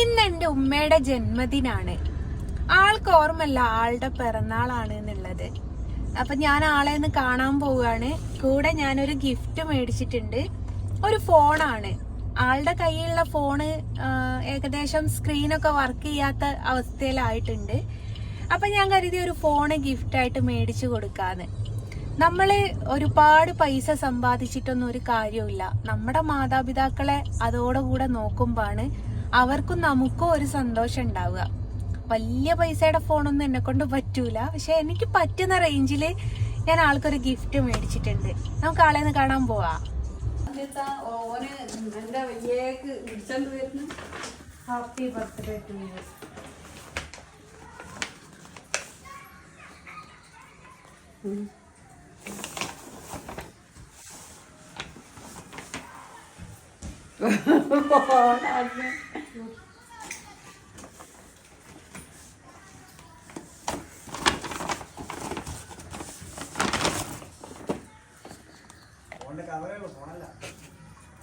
ഇന്ന് എൻ്റെ ഉമ്മയുടെ ജന്മദിനാണ്. ആൾക്ക് ഓർമ്മല്ല ആളുടെ പിറന്നാളാണ് എന്നുള്ളത്. അപ്പൊ ഞാൻ ആളെ ഒന്ന് കാണാൻ പോവുകയാണ്. കൂടെ ഞാനൊരു ഗിഫ്റ്റ് മേടിച്ചിട്ടുണ്ട്. ഒരു ഫോണാണ്. ആളുടെ കയ്യിലുള്ള ഫോണ് ഏകദേശം സ്ക്രീനൊക്കെ വർക്ക് ചെയ്യാത്ത അവസ്ഥയിലായിട്ടുണ്ട്. അപ്പൊ ഞാൻ കരുതി ഒരു ഫോണ് ഗിഫ്റ്റായിട്ട് മേടിച്ചു കൊടുക്കാന്ന്. നമ്മള് ഒരുപാട് പൈസ സമ്പാദിച്ചിട്ടൊന്നും ഒരു കാര്യമില്ല. നമ്മുടെ മാതാപിതാക്കളെ അതോടുകൂടെ നോക്കുമ്പോഴാണ് അവർക്കും നമുക്കും ഒരു സന്തോഷം ഉണ്ടാവുക. വലിയ പൈസയുടെ ഫോണൊന്നും എന്നെ കൊണ്ട് പറ്റൂല, പക്ഷെ എനിക്ക് പറ്റുന്ന റേഞ്ചില് ഞാൻ ആൾക്കൊരു ഗിഫ്റ്റ് മേടിച്ചിട്ടുണ്ട്. നമുക്ക് ആളെന്ന് കാണാൻ പോവാ. Happy birthday to you. ഫോണിന്റെ കവറേ ഉള്ളൂ, ഫോണല്ല.